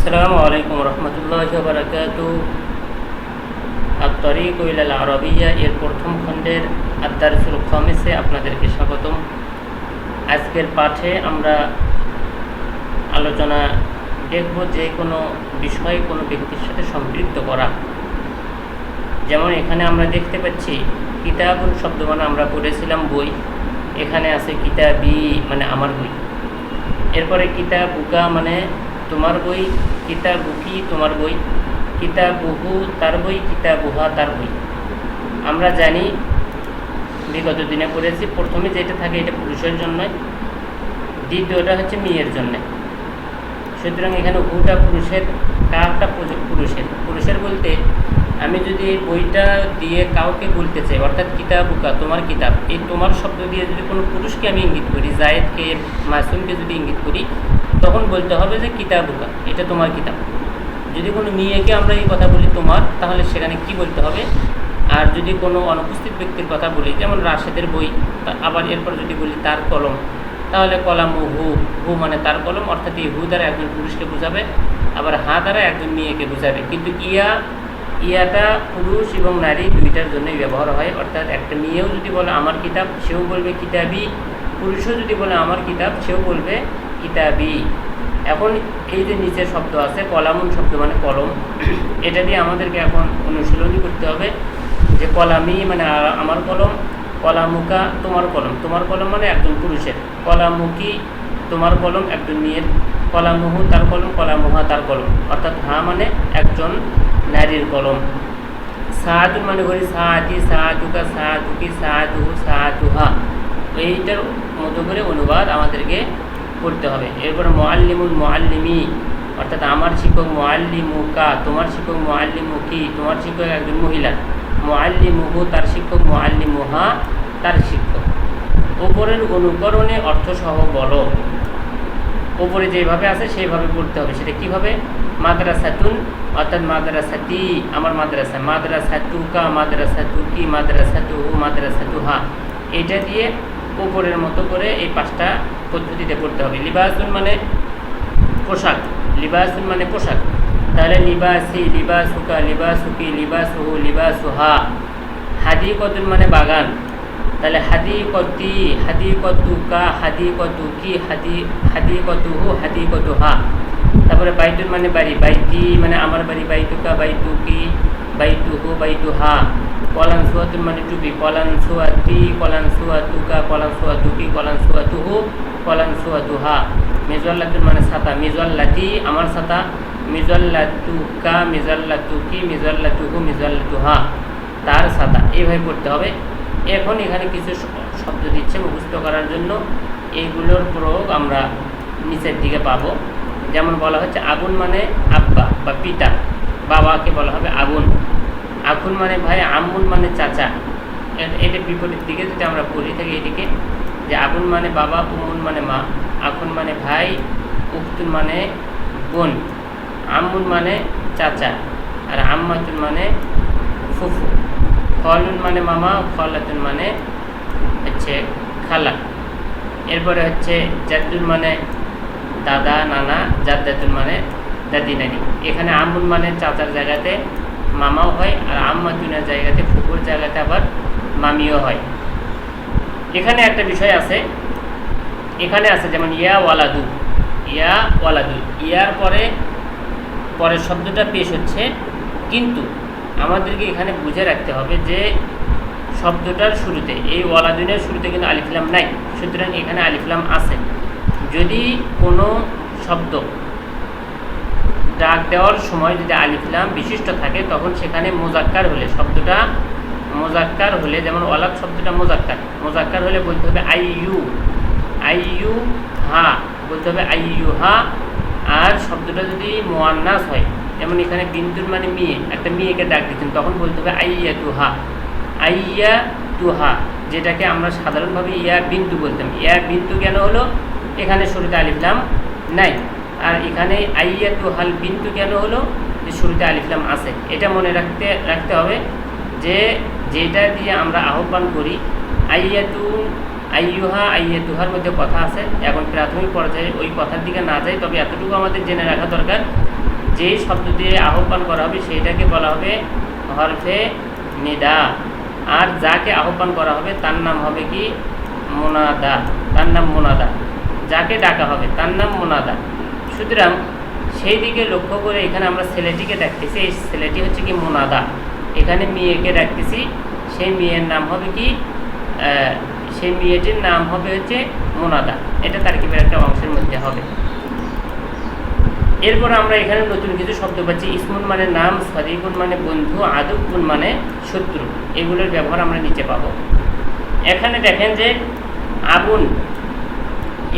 আসসালামু আলাইকুম রহমতুল্লাহি ওয়া বারাকাতুহু। আত-তরিক ইলাল আরাবিয়্যা এর প্রথম খণ্ডের আদ-দারসুল খামিসে আপনাদেরকে স্বাগতম। আজকের পাঠে আমরা আলোচনা দেখব যে কোনো বিষয় কোনো ব্যক্তির সাথে সম্পৃক্ত করা। যেমন এখানে আমরা দেখতে পাচ্ছি কিতাবুল শব্দ মানে আমরা পড়েছিলাম বই, এখানে আছে কিতাবি মানে আমার বই। এরপরে কিতাবুকা মানে তোমার বই, কিতাবুকি তোমার বই, কিতাবুহু তার বই, কিতাবুহা তার বই। আমরা জানি বিগত দিনে পড়েছি প্রথমে যেটা থাকে এটা পুরুষের জন্য, দ্বিতীয়টা হচ্ছে মেয়ের জন্য। সুতরাং এখানে হুটা পুরুষের, কারটা পুরুষের বলতে আমি যদি এই বইটা দিয়ে কাউকে বলতে চাই, অর্থাৎ কিতাবুকা তোমার কিতাব, এই তোমার শব্দ দিয়ে যদি কোনো পুরুষকে আমি ইঙ্গিত করি, জায়েদকে মাসুমকে যদি ইঙ্গিত করি, তখন বলতে হবে যে কিতাবুকা এটা তোমার কিতাব। যদি কোনো মেয়েকে আমরা এই কথা বলি তোমার, তাহলে সেখানে কি বলতে হবে? আর যদি কোনো অনুপস্থিত ব্যক্তির কথা বলি, যেমন রাশেদের বই, আবার এরপর যদি বলি তার কলম, তাহলে কলামু হু, হু মানে তার কলম, অর্থাৎ এই হু দ্বারা একজন পুরুষকে বোঝাবে, আবার হা দ্বারা একজন মেয়েকে বোঝাবে। কিন্তু ইয়াটা পুরুষ এবং নারী দুইটার জন্যই ব্যবহার হয়। অর্থাৎ একটা মেয়েও যদি বলে আমার কিতাব, সেও বলবে কিতাবি, পুরুষও যদি বলে আমার কিতাব, সেও বলবে কিতাবি। এখন এই যে নিচের শব্দ আছে কলামুন শব্দ মানে কলম, এটা দিয়ে আমাদেরকে এখন অনুশীলনী করতে হবে যে কলামি মানে আমার কলম, কলামুকা তোমার কলম, তোমার কলম মানে একজন পুরুষের, কলামুকি তোমার কলম একজন মেয়ের, কলামুহু তার কলম, কলামুহা তার কলম, অর্থাৎ হা মানে একজন নারীর কলম। সাহাদুন মানে করি সাহাদি, সাহাদুকা, সাহাদুকি, সাহাদুহু, সাহাদুহা, এইটার মতো করে অনুবাদ আমাদেরকে করতে হবে। এরপরে মুআল্লিমুল মুআল্লিমি, অর্থাৎ আমার শিক্ষক, মুআল্লিমুকা তোমার শিক্ষক, মুআল্লিমুকি তোমার শিক্ষক একজন মহিলা, মুআল্লিমুহু তার শিক্ষক, মুআল্লিমুহা তার শিক্ষক। ওপরের অনুকরণে অর্থসহ বলো, ওপরে যেভাবে আছে সেইভাবে পড়তে হবে। সেটা কীভাবে? মাদ্রাসাতুন অর্থাৎ মাদ্রাসাতি আমার মাদ্রাসা, মাদ্রাসাতুকা মাদ্রাসাতুকি, মাদ্রাসাতুহু মাদ্রাসাতুহা, এইটা দিয়ে ওপরের মতো করে এই পাঁচটা পদ্ধতিতে পড়তে হবে। লিবাসুন মানে পোশাক, লিবাসুন মানে পোশাক, তাহলে লিবাসি, লিবাসুকা, লিবাসুকি, লিবাসুহু, লিবাসুহা। হাদিকতুন মানে বাগান, তাহলে হাদিকতি, হাদিকতুকা, হাদিকতুকি, হাদিকতুহু, হাদিকতুহা। তারপরে বাইতুন মানে বাড়ি, বাইতি মানে আমার বাড়ি, বাইতুকা, বাইতুকি, বাইতুহু, বাইতুহা। কলানসুয়াতুন মানে টুপি, কলানসুয়াতি, কলানসুয়াতুকা, কলানসুয়াতুকি, কলানসুয়াতুহু, কলানসুয়াতুহা। মিজাল্লাতুন মানে ছাতা, মিজাল্লাতি আমার ছাতা, মিজাল্লাতুকা, মিজাল্লাতুকি, মিজাল্লাতুহু, মিজাল্লাতুহা তার ছাতা। এইভাবে পড়তে হবে। এখন এখানে কিছু শব্দ দিচ্ছে মুখস্থ করার জন্য, এইগুলোর প্রয়োগ আমরা নিচের দিকে পাবো। যেমন বলা হচ্ছে আগুন মানে আব্বা বা পিতা, বাবাকে বলা হবে আগুন। আখুন মানে ভাই, আম্মুন মানে চাচা। এটা বিপরীত দিকে যদি আমরা বলি থাকি এদিকে, যে আগুন মানে বাবা, উম্মুন মানে মা, আখুন মানে ভাই, উখতুন মানে বোন, আম্মুন মানে চাচা, আর আম্মাতুন মানে ফুফু, খলুন মানে মামা, খলাতুন মানে হচ্ছে খালা। এরপরে হচ্ছে জাদ্দুন মানে দাদা নানা, জাদ্দাতুন মানে দাদি নানি। এখানে আম্মুন মানে চাচার জায়গাতে মামাও হয়, আর আম্মাতুনের জায়গাতে ফুফুর জায়গাতে আবার মামিও হয়। এখানে একটা বিষয় আছে, এখানে আছে যেমন ইয়া ওয়ালাদু, ইয়া ওয়ালাদু, ইয়ার পরের শব্দটা পেশ হচ্ছে, কিন্তু আমাদেরকে এখানে বুঝে রাখতে হবে যে শব্দটার শুরুতে, এই ওয়ালাদুনের শুরুতে কিন্তু আলিফলাম নাই, সুতরাং এখানে আলিফলাম আছে। যদি কোনো শব্দ ডাক দেওয়ার সময় যদি আলিফলাম বিশিষ্ট থাকে, তখন সেখানে মোজাক্কার হলে, শব্দটা মোজাক্কার হলে, যেমন ওয়ালাদ শব্দটা মোজাক্কার হলে বলতে হবে আইয়ু, আইয়ু হা বলতে হবে আইয়ু হা। আর শব্দটা যদি মুয়ান্নাস হয়, যেমন এখানে বিন্তুর মানে মেয়ে, একটা মেয়েকে ডাক দিচ্ছেন, তখন বলতে হবে আইয়া তুহা, আইয়া তুহা, যেটাকে আমরা সাধারণভাবে ইয়া বিন্তু বলতাম। ইয়া বিন্তু কেন হলো? এখানে শুরুতে আলিফলাম নাই। আর এখানে আইয়া তুহাল বিন্তু কেন হলো? যে শুরুতে আলিফলাম আছে। এটা মনে রাখতে হবে যে যেটা দিয়ে আমরা আহ্বান করি, আইয়াতু, আইয়ুহা, আইয়াতুহার মধ্যে কথা আছে। এখন প্রাথমিক পর্যায়ে ওই কথার দিকে না যাই, তবে এতটুকু আমাদের জেনে রাখা দরকার যেই শব্দ দিয়ে আহ্বান করা হবে সেইটাকে বলা হবে হরফে নিদা, আর যাকে আহ্বান করা হবে তার নাম হবে কি মুনাদা, তার নাম মুনাদা। যাকে ডাকা হবে তার নাম মুনাদা। সুতরাং সেই দিকে লক্ষ্য করে এখানে আমরা ছেলেটিকে ডাকতেছি, এই ছেলেটি হচ্ছে কি মুনাদা। এখানে মেয়েকে ডাকতেছি, সেই মেয়ের নাম হবে কি সেই মেয়েটির নাম হবে হচ্ছে মুনাদা। এটা তারকিবের একটা অংশের মধ্যে হবে। এরপর আমরা এখানে নতুন কিছু শব্দ পাচ্ছি। ইসমুন মানে নাম, সদিকুন মানে বন্ধু, আদুকুন মানে শত্রু। এগুলোর ব্যবহার আমরা নিচে পাবো। এখানে দেখেন যে আগুন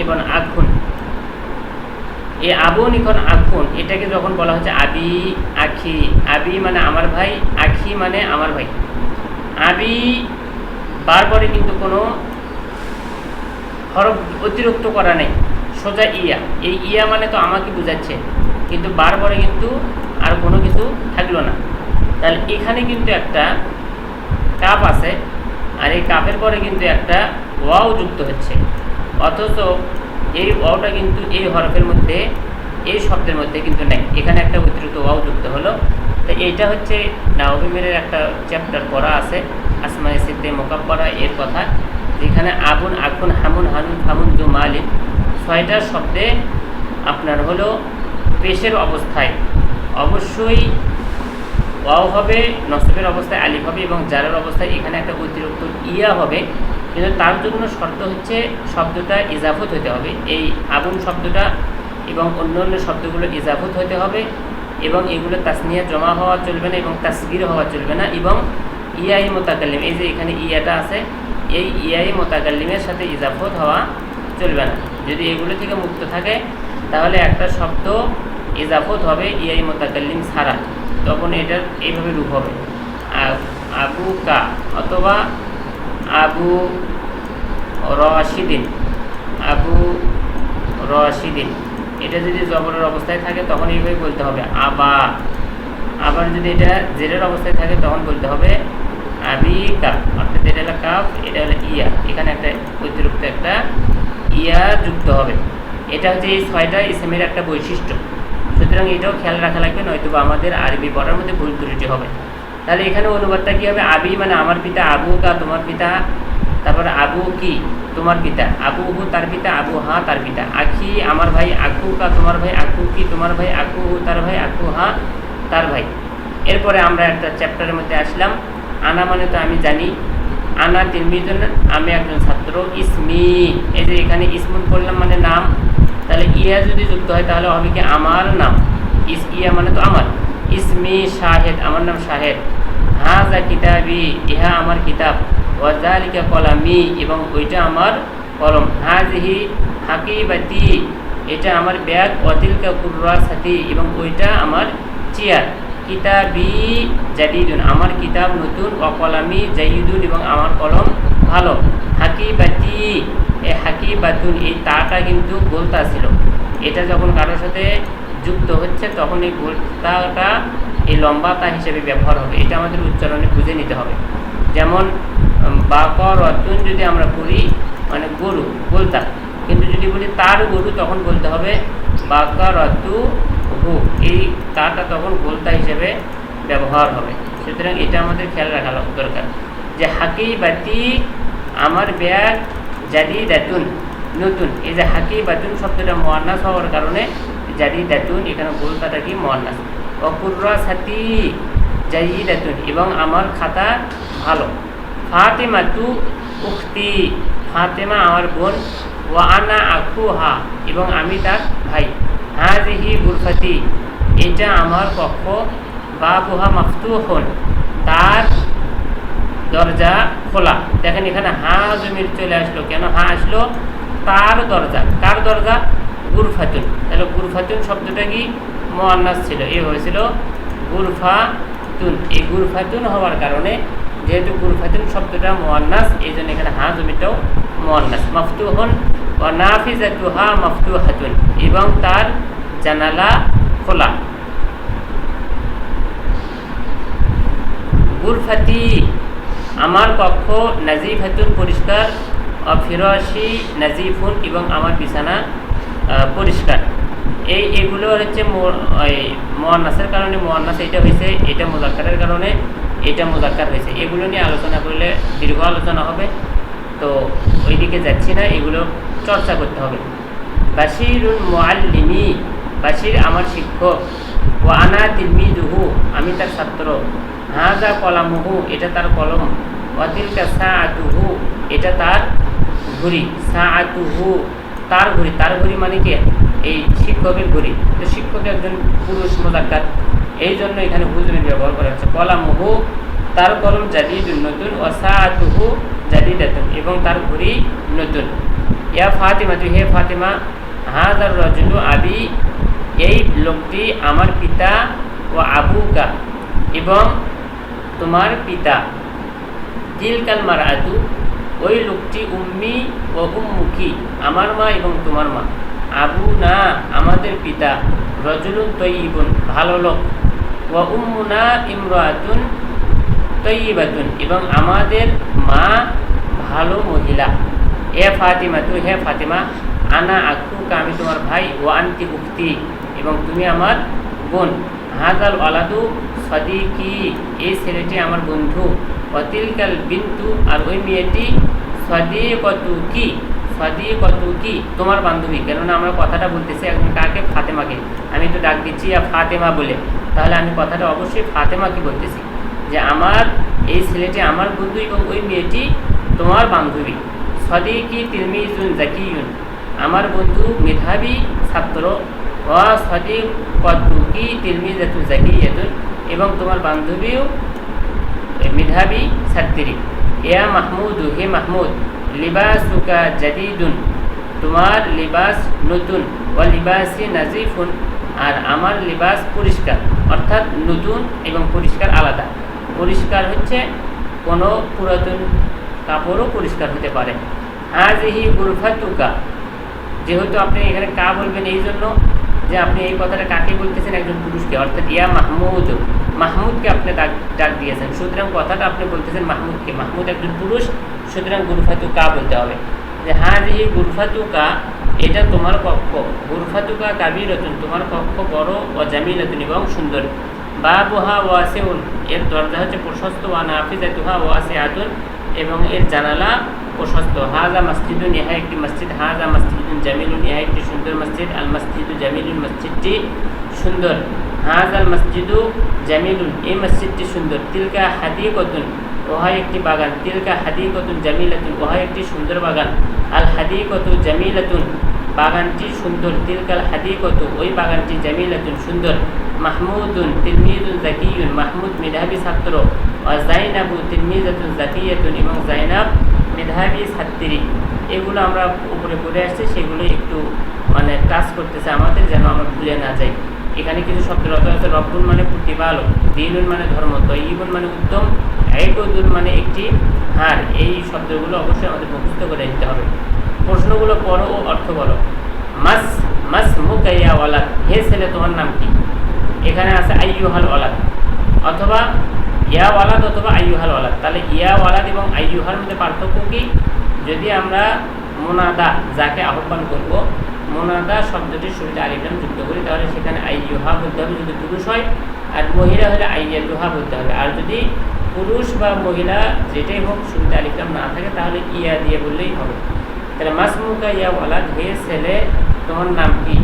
এবং আগুন, এই আগুন এখন আগুন, এটাকে যখন বলা হচ্ছে আবি আখি, আবি মানে আমার ভাই, আখি মানে আমার ভাই। আবি বারবারে কিন্তু কোনো হরফ অতিরিক্ত করা নেই, সোজা ইয়া। এই ইয়া মানে তো আমাকে বোঝাচ্ছে, কিন্তু বারবারে কিন্তু আর কোনো কিছু থাকলো না। তাহলে এখানে কিন্তু একটা কাপ আছে, আর এই কাপের পরে কিন্তু একটা ওয়াও যুক্ত হচ্ছে, অথচ এই ওয়াওটা কিন্তু এই হরফের মধ্যে, এই শব্দের মধ্যে কিন্তু নেই। এখানে একটা অতিরিক্ত ওয়াও যুক্ত হলো। তো এইটা হচ্ছে নাহবী মিরের একটা চ্যাপ্টার পড়া আছে, আসমায়ে সিদ্দে মুকাব্বারা এর কথা, যেখানে আগুন, আগুন, হামুন, হানুন, হামুন, দু মালিক, 6টা শব্দে আপনার হলো পেশের অবস্থায় অবশ্যই ওয়াও হবে, নসবের অবস্থায় আলিফ হবে, এবং জারের অবস্থায় এখানে একটা অতিরিক্ত ইয়া হবে। কিন্তু তার জন্য শর্ত হচ্ছে শব্দটা ইজাফত হতে হবে। এই আগুন শব্দটা এবং অন্যান্য শব্দগুলো ইজাফত হতে হবে, এবং এগুলো তাসনিয়া জমা হওয়া চলবে না, এবং তাসগীর হওয়া চলবে না, এবং ইয়াই মুতাকাল্লিম, এই যে এখানে ইয়াটা আছে, এই ইয়াই মুতাকাল্লিমের সাথে ইজাফত হওয়া চলবে না। যদি এগুলো থেকে মুক্ত থাকে তাহলে একটা শব্দ ইজাফত হবে ইয়াই মুতাকাল্লিম ছাড়া, তখন এটার এইভাবে রূপ হবে আবু কা অথবা আবু রশিদিন, আবু রশিদিন। এটা যদি জবরের অবস্থায় থাকে তখন এইভাবে বলতে হবে আবা। আবার যদি এটা জেরের অবস্থায় থাকে তখন বলতে হবে আবিকা, অর্থাৎ এটা হলো কাফ, এটা হলো ইয়া, এখানে একটা অতিরিক্ত একটা ইয়া যুক্ত হবে। এটা হচ্ছে এই 6টা ইসমের একটা বৈশিষ্ট্য। সুতরাং এটাও খেয়াল রাখা লাগবে, নয়তো আমাদের আরবি পড়ার মধ্যে ভুল ত্রুটি হবে। তাহলে এখানে অনুবাদটা কী হবে? আবি মানে আমার পিতা, আবু কা তোমার পিতা, তারপরে আবু কি তোমার পিতা, আবু হু তার পিতা, আবু হা তার পিতা, আখি আমার ভাই, আখু কা তোমার ভাই, আখু কি তোমার ভাই, আখু হু তার ভাই, আখু হা তার ভাই। এরপরে আমরা একটা চ্যাপ্টারের মধ্যে আসলাম। আনা মানে তো আমি জানি, আনা তিলমিজুন আমি একজন ছাত্র, ইসমি এই যে এখানে ইসমুন করলাম মানে নাম, তাহলে ইয়া যদি যুক্ত হয় তাহলে হবে কি আমার নাম, ইয়া মানে তো আমার, ইসমি শাহেদ আমার নাম শাহেদ, হাজা কিতাবি ইহা আমার কিতাব, ওয়াজালিকা কলামি এবং ওইটা আমার কলম, হাজিহি হাকিবাতি এটা আমার ব্যাগ, ওয়াতিলকা কুররাসাতি এবং ওইটা আমার চেয়ার, কিতাবি জাদিদুন আমার কিতাব নতুন, অকলামি জাইদুন এবং আমার কলম ভালো, হাকিবাতি এই হাকিবাতুন এই তাটা কিন্তু গোলতা ছিল, এটা যখন কারোর সাথে যুক্ত হচ্ছে তখন এই গোলতাটা এই লম্বা তা হিসেবে ব্যবহার হবে। এটা আমাদের উচ্চারণে বুঝে নিতে হবে। যেমন বাকরাতুন যদি আমরা করি মানে গরু গোলতা, কিন্তু যদি বলি তার গরু তখন বলতে হবে বাকারাতু হু, এই তাটা তখন গোলতা হিসেবে ব্যবহার হবে। সুতরাং এটা আমাদের খেয়াল রাখা দরকার যে হাকিবাতি আমার ব্যাগ, জাদিদাতুন নতুন, এই যে হাকিবাতুন শব্দটা মুয়ান্নাস হওয়ার কারণে জাদিদাতুন এখানে গোলতাটা কি মুয়ান্নাস, ওয়াকুররাসাতি জাইদাতুন এবং আমার খাতা ভালো, ফাতেমাতু উখতি ফাতেমা আমার বোন, ওয়া আনা আখুহা এবং আমি তার ভাই, হাজিহি গুরফাতি এটা আমার কক্ষ, বাবুহা মাফতুহুন তার দরজা খোলা। দেখেন এখানে হা জমির চলে আসলো, কেন হা আসলো? তার দরজা, কার দরজা? গুরফাতুন। তাহলে গুরফাতুন শব্দটা কি মুয়ান্নাস ছিল, এ হয়েছিল গুরফাতুন। এই গুরফাতুন হওয়ার কারণে যেহেতু গুরফাতুন শব্দটা মুয়ান্নাস এই জন্য এখানে হা জমিটাও মুয়ান্নাস। মাফতুহুন ওয়া নাফিজাতুহা মাফতুহাতুন এবং তার জানালা খোলা। গুরফাতি আমার কক্ষ, নাজিফাতুন পরিষ্কার, ফিরাশি নাজিফুন এবং আমার বিছানা পরিষ্কার। এগুলো হচ্ছে মুআন্নাসের কারণে মুআন্নাস এটা হয়েছে, এটা মুযাক্কারের কারণে এটা মুযাক্কার হয়েছে। এগুলো নিয়ে আলোচনা করলে দীর্ঘ আলোচনা হবে, তো ওইদিকে যাচ্ছি না, এগুলো চর্চা করতে হবে। বাশিরুল মুআল্লিমি, বাশির আমার শিক্ষক, ওয়া আনা তিলমিযুহু আমি তার ছাত্র, হাযা কলামুহু এটা তার কলম, ওয়া তিলকা সাআতুহু এটা তার ঘড়ি, সাআতুহু তার ঘড়ি, তার ঘড়ি মানে কি এই শিক্ষকের ঘড়ি। তো শিক্ষক একজন পুরুষ মুযাক্কার, এই জন্য এখানে হুজুরের ব্যবহার করা হচ্ছে। কলামুহু তার কলম জাদিদুন নতুন, ওয়া সাআতুহু জাদিদাতুন এবং তার ঘড়ি নতুন। ইয়া ফাতিমা হে ফাতিমা, হাযার রাজুলু আবি এই লোকটি আমার পিতা, ও আবুকা এবং তোমার পিতা, তিলকাল মারআতু ওই লোকটি উম্মি ও উম্মুকি আমার মা এবং তোমার মা, আবু না আমাদের পিতা, রজুলুন তয়্যিবুন ভালো লোক, ওয়া উম্মুনা ইমরাতুন তয়্যিবাতুন এবং আমাদের মা ভালো মহিলা। এ ফাতিমা হে ফাতিমা, আনা আখুকা আমি তোমার ভাই, ও আনতি উখতি এবং তুমি আমার বোন, হাযাল ওয়ালাদু সাদিকি এই ছেলেটি আমার বন্ধু, ওয়াতিলকাল বিনতু আর ওই মেয়েটি সাদিকাতুকি সাদিকাতুকি তোমার বান্ধবী। কেননা আমরা কথাটা বলতেছি এখন কাকে? ফাতেমাকে। আমি তো ডাক দিচ্ছি ফাতেমা বলে, তাহলে আমি কথাটা অবশ্যই ফাতেমাকে বলতেছি যে আমার এই ছেলেটি আমার বন্ধু এবং ওই মেয়েটি তোমার বান্ধবী। সাদিকি তিলমিজুন জাকিয়ুন আমার বন্ধু মেধাবী ছাত্র, ওয়া সাদিকাতুকি তিলমিজাতুন জাকিয়াতুন এবং তোমার বান্ধবীও মেধাবী ছাত্রী। ইয়া মাহমুদু হে মাহমুদ, লিবাসুকা জাদিদুন তোমার লিবাস নতুন, ওয়া লিবাসি নাজিফুন আর আমার লিবাস পরিষ্কার, অর্থাৎ নতুন এবং পরিষ্কার আলাদা। পরিষ্কার হচ্ছে কোনো পুরাতন কাপড়ও পরিষ্কার হতে পারে। হাযিহি গুরফাতুকা যেহেতু আপনি এখানে কা বলবেন এই জন্য যে আপনি এই কথাটা কাকে বলতেছেন? একজন পুরুষকে, অর্থাৎ ইয়া মাহমুদ মাহমুদকে আপনি ডাক দিয়েছেন, সুতরাং কথাটা আপনি বলতেছেন মাহমুদকে। মাহমুদ একজন পুরুষ, সুতরাং গুরফাতুকা বলতে হবে যে হাযিহি গুরফাতুকা এটা তোমার কক্ষ, গুরফাতুকা কাবীরাতুন তোমার কক্ষ বড়, ও জামিলাতুন এবং সুন্দর, বাবুহা ওয়াসিউন এর দরজা হচ্ছে প্রশস্ত, ওয়া নাফিযাতুহা ওয়াসিআতুন এবং এর জানালা প্রশস্ত। হাযা মসজিদুন ইহা একটি মসজিদ, হাযা মসজিদুন জামিলুন ইহা একটি সুন্দর মসজিদ, আল মসজিদু জামিলুন মসজিদটি সুন্দর, হাযাল মসজিদু জামিলুন এই মসজিদটি সুন্দর, তিলকা হাদিকাতুন ওহা একটি বাগান, তিলকা হাদিকাতুন জামিলাতুন ওহা একটি সুন্দর বাগান, আল হাদিকাতু জামিলাতুন বাগানটি সুন্দর, তিলকাল হাদিকাতু ওই বাগানটি জামিলাতুন সুন্দর, মাহমুদুন তিলমিজুন জাকিয়ুন মাহমুদ মেধাবী ছাত্র, ওয়া যায়নাবু তিলমিজাতুন জাকিয়াতুন এবং যায়নাব মেধাবী ছাত্রী। এগুলো আমরা উপরে পড়ে আসছি, সেগুলো একটু মানে কাজ করতেছে আমাদের, যেন আমরা ভুলে না যাই। এখানে কিছু শব্দের অর্থ আছে, রব্বুন মানে প্রতিপালক, দীনুন মানে ধর্ম, তয়্যিবুন মানে উত্তম, আইকুদুন মানে একটি হার। এই শব্দগুলো অবশ্যই আমাদের মুখস্থ করে নিতে হবে। প্রশ্নগুলো পড়ো ও অর্থ বলো। মাস মাস মুকা ইয়া ওয়ালাদ হে ছেলে তোমার নাম কি? এখানে আছে আইয়ুহাল ওয়ালাদ অথবা ইয়া ওয়ালাদ অথবা আইয়ুহাল ওয়ালাদ। তাহলে ইয়া ওয়ালাদ এবং আইয়ুহার মধ্যে পার্থক্য কি? যদি আমরা মুনাদা যাকে আহ্বান করব, মুনাদা শব্দটির শুরুতে আলিফ লাম যুক্ত করি, তাহলে সেখানে আইয়ুহা বলতে হবে যদি পুরুষ হয়, আর মহিলা হলে আইয়াতুহা বলতে হবে। আর যদি পুরুষ বা মহিলা যেটাই হোক শুরুতে আলিফ লাম না থাকে, তাহলে ইয়া দিয়ে বললেই হবে। তাহলে মাসমুকা ইয়া ওয়ালাদ হে ছেলে তোমার নাম কি?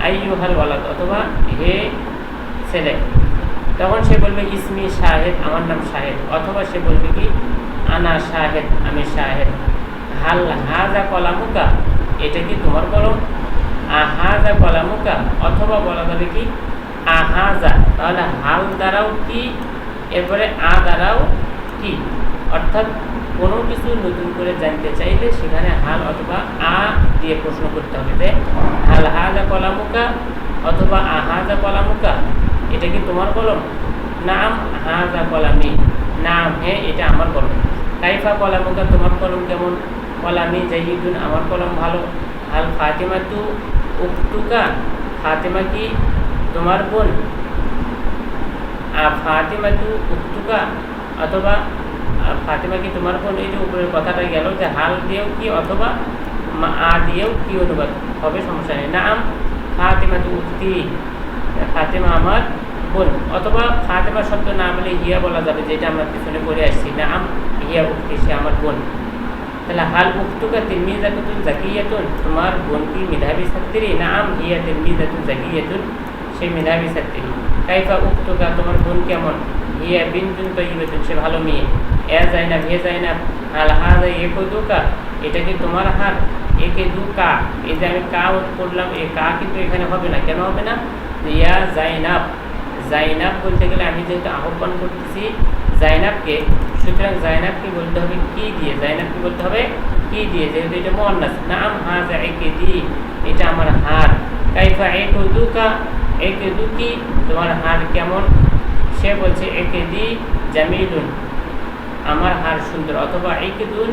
আইয়ুহাল ওয়ালাদ অথবা হে ছেলে। তখন সে বলবে ইসমি শাহেদ আমার নাম শাহেদ, অথবা সে বলবে কি আনা শাহেদ আমি শাহেদ। হাল হাজা কলামুকা এটা কি তোমার কলম? আহাজা কলামুকা অথবা বলা যাবে কি আহাজা। তাহলে হাল দ্বারাও কি, এরপরে দ্বারাও কি, অর্থাৎ কোনো কিছু নতুন করে জানতে চাইলে সেখানে হাল অথবা দিয়ে প্রশ্ন করতে হবে যে হাল হাজা কলামুকা অথবা আহাজা কলামুকা এটা কি তোমার কলম? নাম হাজা কলামি নাম হ্যাঁ এটা আমার কলম। কাইফা কলামুকা তোমার কলম কেমন? কলামি জাইদুন আমার কলম ভালো। আল ফাতিমা তু উক্তুকা ফাতিমা কি তোমার বোন? ফাতিমা তু উক্তুকা অথবা ফাতিমা কি তোমার বোন। এই যে উপরের কথাটা গেল যে হাল দিয়েও কি অথবা দিয়েও কি অনুবাদ হবে, সমস্যা নেই। নাম ফাতেমা তু উক্তি, ফাতেমা আমার বোন, অথবা ফাতেমা শব্দ না বলে হিয়া বলা যাবে, যেটা আমরা পিছনে পড়ে আসছি, নাম হিয়া উক্তি, সে আমার বোন। তাহলে হাল উক্তুকা তিলমিজাতুন জাকিয়াতুন, তোমার বোন কি মেধাবী ছাত্রী? নাম হিয়া তিলমিজাতুন জাকিয়াতুন, সে মেধাবী ছাত্রী। কাইফা উক্তুকা, তোমার বোন কেমন? হিয়া বিনতুন তাইয়িবাতুন, সে ভালো মেয়ে। এ জাইনাব, হে জাইনাব, হাল হাযা ইয়াকুদুকা, এটা কি তোমার হার? একে দু কা, এই যে আমি কা করলাম, এই কা কিন্তু এখানে হবে না। কেন হবে না? ইয়া জাইনাব, জাইনাব বলতে গেলে আমি যেহেতু আহ্বান করতেছি জাইনাবকে, সুতরাং জাইনাবকে বলতে হবে কি দিয়ে? জাইনাবকে বলতে হবে কি দিয়ে? যেহেতু এটা মুআন্নাস। নাম হাযা ইকদি, এটা আমার হার। কাইফা ইকুদুকা, ইকুদুকি, তোমার হার কেমন? সে বলছে ইকদি জামিলুন, আমার হার সুন্দর। অথবা ইকদুন,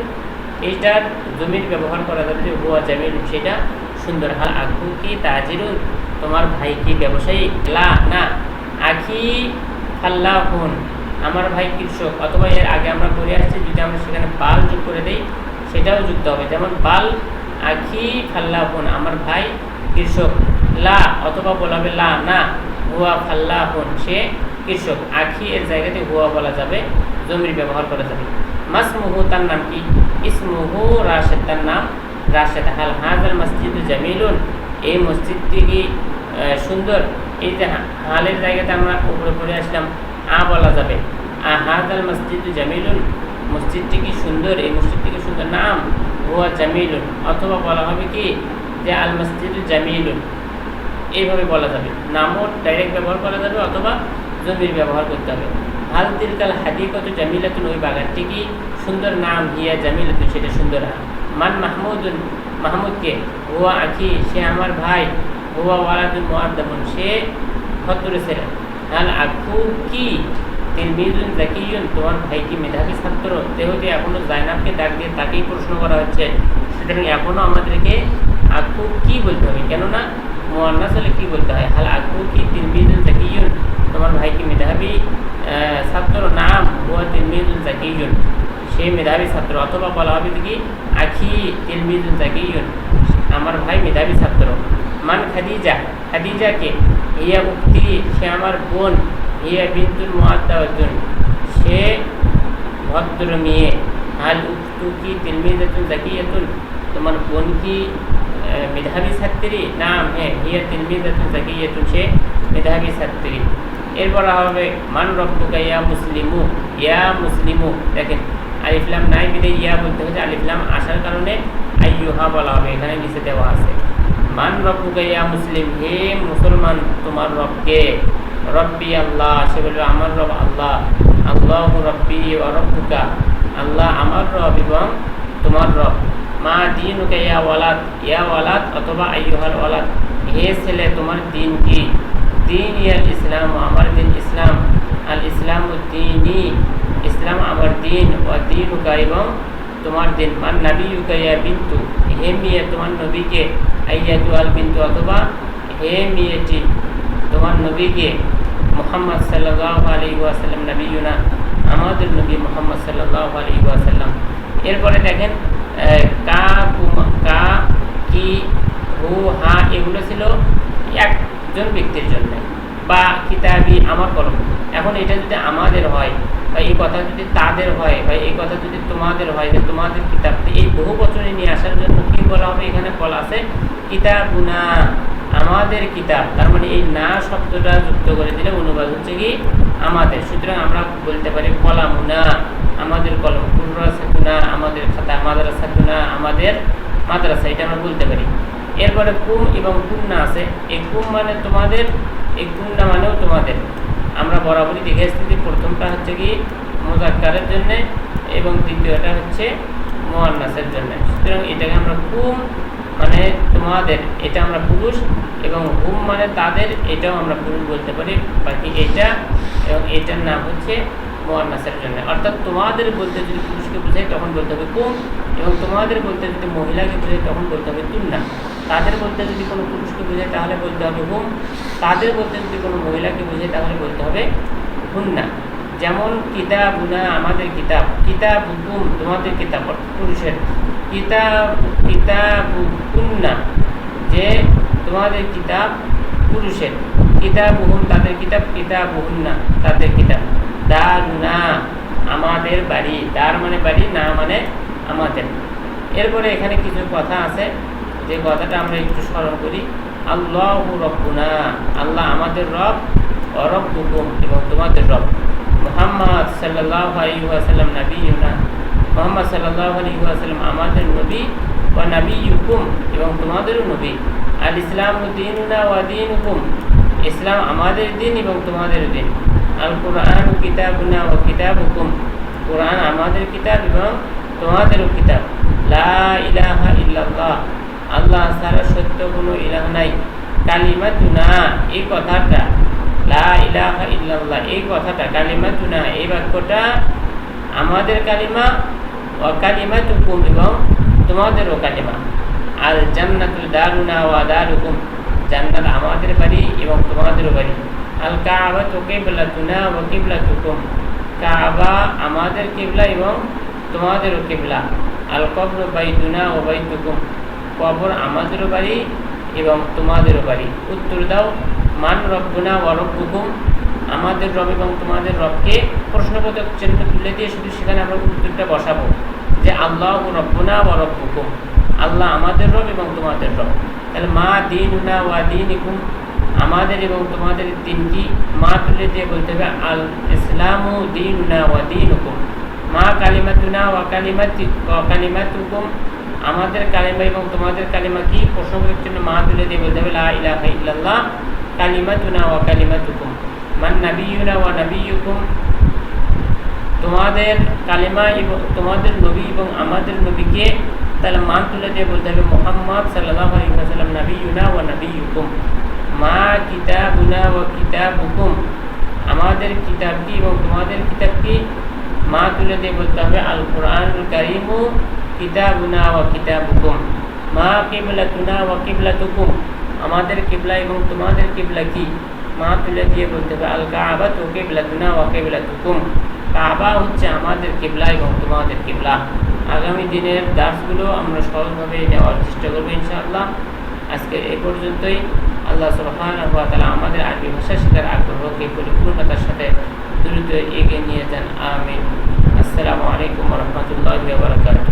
এইটার জমির ব্যবহার করা যাবে যে হুয়া জামিলুন, সেটা সুন্দর। হাল আখুকি তাজিরুন, তোমার ভাই কি ব্যবসায়ী? লা, না। আখি ফাল্লাহুন, আমার ভাই কৃষক। অথবা এর আগে আমরা করে আসছি, যদি আমরা সেখানে বাল যোগ করে দিই সেটাও যুক্ত হবে। যেমন বাল আখি ফাল্লাহুন, আমার ভাই কৃষক। লা, অথবা বলা হবে লা, না। হুয়া ফাল্লাহুন, সে কৃষক। আখি এর জায়গাতে হুয়া বলা যাবে, জমির ব্যবহার করা যাবে। মাসমুহু, তার নাম কি? ইসমুহু রাশেদ, তার নাম রাশেদ। হাল হাজাল মসজিদ জামিলুন, এই মসজিদটি কি সুন্দর? এই যে হালের জায়গাতে আমরা উপরে পড়ে আসলাম, আ বলা যাবে। হাজাল মসজিদ জামিলুন, মসজিদটি কি সুন্দর? এই মসজিদটি কি সুন্দর? নাম হুয়া জামিলুন। অথবা বলা হবে কি যে আল মসজিদ জামিলুন, এইভাবে বলা যাবে। নামও ডাইরেক্ট ব্যবহার করা যাবে, অথবা জমির ব্যবহার করতে হবে। হাল তিলকাল হাদিকতু জামিলাতুন, ওই বাগানটি কি সুন্দর? নাম হিয়া জামিলাতুন, সেটা সুন্দর। মান মাহমুদুন, মাহমুদকে? হুয়া আখি, সে আমার ভাই। হুয়া ওয়ালাদুন মুআদ্দাবুন, সে ভদ্র ছেলে। হাল আখু কি তিলমিজুন জাকিয়ুন, তোমার ভাই কি মেধাবী ছাত্র? যেহেতু এখনো জাইনাবকে ডাক দিয়ে তাকেই প্রশ্ন করা হচ্ছে, সুতরাং এখনো আমাদেরকে আখু কি বলতে হবে, কেননা মুআন্নাস হলে কি বলতে হয়? হাল আখু কি তিলমিজুন জাকিয়ুন, তোমার ভাই কি মেধাবী ছাত্র? নাম হুয়া তিলমিজুন জাকিয়ুন, সে মেধাবী ছাত্র। অথবা বলা হবে কি আখি তিলমিজুন জাকিয়ুন, আমার ভাই মেধাবী ছাত্র। মান খাদিজা, খাদিজাকে? হিয়া উক্তি, সে আমার বোন। হিয়া বিনতুল মুআদ্দাবাতুন, সে ভদ্র মেয়ে। হাল উক্তু কি তিলমিজাতুন জাকিয়াতুন, তোমার বোন কি মেধাবী ছাত্রী? নাম, হ্যাঁ। হিয়া তিলমিজাতুন জাকিয়াতুন, সে মেধাবী ছাত্রী। এরপর হবে মান রব্বুকা ইয়া মুসলিমু, ইয়া মুসলিমু। দেখেন আলিফলাম নাই বিদে ইয়া বলতে হচ্ছে, আলিফলাম আসার কারণে আইয়ুহা বলা হবে, এখানে নিচে দেওয়া আছে। মান রব্বুকা ইয়া মুসলিম, হে মুসলমান, তোমার রবকে? রব্বি আল্লাহ, সে বলবে আমার রব আল্লাহ। আল্লাহু রব্বি ওয়া রব্বুকা, আল্লাহ আমার রব এবং তোমার রব। মা দীনুকা ইয়া ওয়ালাদ, ইয়া ওয়ালাদ অথবা আইয়ুহাল ওয়ালাদ, হে ছেলে, তোমার দিন কি? দিন ইয়াল ইসলাম, আমার দিন ইসলাম। আল ইসলাম উদ্দিনী, ইসলাম আমার দিন। ও দীনুকা, এবং তোমার দিন। মান নাবিয়ুকা ইয়া বিন্তু, হে মেয়ে, তোমার নবীকে? আইয়াতু আল বিন্তু, অথবা হে মেয়েটি, তোমার নবীকে? মুহাম্মদ সাল্লাল্লাহু আলাইহি ওয়াসাল্লাম নবিয়ুনা, আমাদের নবী মুহাম্মদ সাল্লাল্লাহু আলাইহি ওয়াসাল্লাম। এরপরে দেখেন কা, কা, কি, হু, হা, এগুলো ছিল একজন ব্যক্তির জন্য। বা কিতাবি, আমার কলম। এখন এটা যদি আমাদের হয়, বা এই কথা যদি তাদের হয়, বা এই কথা যদি তোমাদের হয়, যে তোমাদের কিতাব, এই বহু বচনে নিয়ে আসার জন্য কি বলা হবে? এখানে বলা আছে কিতাবুনা, আমাদের কিতাব। তার মানে এই না শব্দটা যুক্ত করে দিলে অনুবাদ হচ্ছে কি আমাদের। সুতরাং আমরা বলতে পারি কলামুনা, আমাদের কলম। কুররাসাতুনা, আমাদের খাতা। মাদ্রাসাতুনা, আমাদের মাদ্রাসা, এটা আমরা বলতে পারি। এরপরে কুম এবং কুন্না আছে। এই কুম মানে তোমাদের, এই কুন্না মানেও তোমাদের। আমরা বরাবরই দেখে এসেছি, প্রথমটা হচ্ছে কি মুযাক্কারের জন্য এবং দ্বিতীয়টা হচ্ছে মুআন্নাসের জন্য। সুতরাং এটাকে আমরা কুম মানে তোমাদের, এটা আমরা পুরুষ, এবং হুম মানে তাদের, এটাও আমরা পুরুষ বলতে পারি। বাকি এটা এবং এটার নাম হচ্ছে মুআন্নাসের জন্য। অর্থাৎ তোমাদের বলতে যদি পুরুষকে বোঝায় তখন বলতে হবে কুম, এবং তোমাদের বলতে যদি মহিলাকে বোঝায় তখন বলতে হবে তুন্না। তাদের বলতে যদি কোনো পুরুষকে বোঝায় তাহলে বলতে হবে হুম, তাদের বলতে যদি কোনো মহিলাকে বোঝায় তাহলে বলতে হবে হুন্না। যেমন কিতাবুনা, আমাদের কিতাব। কিতাবুকুম, তোমাদের কিতাব পুরুষের। কিতাবুকুন্না, যে তোমাদের কিতাব পুরুষের, কিতাবুহুম তাদের কিতাব, কিতাবুহুম না তাদের কিতাব, দারুনা আমাদের বাড়ি, দার মানে বাড়ি, না মানে আমাদের। এরপরে এখানে কিছু কথা আছে, যে কথাটা আমরা একটু স্মরণ করি। আল্লাহু রব্বুনা, আল্লাহ আমাদের রব, রব্বুকুম এবং তোমাদের রব। মুহাম্মদ সাল্লাল্লাহু আলাইহি ওয়াসাল্লাম নবিয়ুনা, মুহাম্মদ সাল্লাল্লাহু আলাইহি ওয়াসাল্লাম আমাদের নবী, ওয়া নবিয়ুকুম এবং তোমাদেরও নবী। আল ইসলামু দীনুনা ওয়া দীনুকুম, ইসলাম আমাদের দিন এবং তোমাদের দিন। আল কুরআন কিতাবুনা ওয়া কিতাবুকুম, কুরআন আমাদের কিতাব এবং তোমাদেরও কিতাব। লা ইলাহা ইল্লাল্লাহ, আল্লাহ ছাড়া সত্য কোনো ইলাহ নাই। কালিমাতুনা, এই কথাটা, লা ইলাহা ইল্লাল্লাহ এই কথাটা, কালিমাতুনা এই বাক্যটা আমাদের কালিমা, ওয়া কালিমাতুকুম এবং তোমাদেরও কালিমা। আল জান্নাতুল দারুনা ওয়া দারুকুম, জান্নাত আমাদের বাড়ি এবং তোমাদেরও বাড়ি। আল কাবাতু কিবলাতুনা ওয়া কিবলাতুকুম, কাবা আমাদের কিবলা এবং তোমাদেরও কিবলা। আল কবরু বাইতুনা ওয়া বাইতুকুম, কবর আমাদেরও বাড়ি এবং তোমাদেরও বাড়ি। উত্তর দাও, মান রব্বুনা ওয়া রব্বুকুম, আমাদের রব এবং তোমাদের রবকে প্রশ্নবোধক চিহ্ন তুলে দিয়ে শুধু সেখানে আমরা উত্তরটা বসাবো, যে আল্লাহু রব্বুনা ওয়া রব্বুকুম, আল্লাহ আমাদের রব এবং তোমাদের রব। তাহলে মা দীনুনা ওয়া দীনুকুম, আমাদের এবং তোমাদের দিনটি, মা তুলে দিয়ে বলতে হবে আল ইসলামু দীনুনা ওয়া দীনুকুম। মা কালিমাতুনা ওয়া কালিমাতুকুম, আমাদের কালিমা এবং তোমাদের কালিমা কি, প্রশ্নবোধক চিহ্ন মা তুলে দিয়ে বলতে হবে লা ইলাহা ইল্লাল্লাহ কালিমাতুনা ওয়া কালিমাতুকুম। মান নাবিয়ুনা ওয়া নাবিয়ুকুম, তোমাদের কালিমা এবং তোমাদের নবী এবং আমাদের নবীকে, তাহলে মান তুলে দিয়ে বলতে হবে মুহাম্মদ সাল্লাল্লাহু আলাইহি ওয়াসাল্লাম নাবিয়ুনা ওয়া নাবিয়ুকুম। মা কিতাবুনা ওয়া কিতাবুকুম, আমাদের কিতাব কি এবং তোমাদের কিতাব কি, মা তুলে দিয়ে বলতে হবে আল কুরআনুল কারীমু কিতাবুনা ওয়া কিতাবুকুম। মা কিবলাতুনা ওয়া কিবলাতুকুম, আমাদের কিবলা এবং তোমাদের কিবলা কি, মা তুলে দিয়ে বলতে হবে আল কাবাতু কিবলাতুনা ওয়া কিবলাতুকুম, কাবা হচ্ছে আমাদের কিবলা এবং তোমাদের কিবলা। আগামী দিনের দার্সগুলো আমরা সহজভাবে নেওয়ার চেষ্টা করবো ইনশাআল্লাহ। আজকে এই পর্যন্তই। আল্লাহ সুবহানাহু ওয়া তাআলা আমাদের আরবি ভাষা শেখার আগ্রহকে পরিপূর্ণতার সাথে দ্রুত এগিয়ে নিয়ে যান, আমিন। আসসালামু আলাইকুম ওয়া রাহমাতুল্লাহি ওয়া বারাকাতুহু।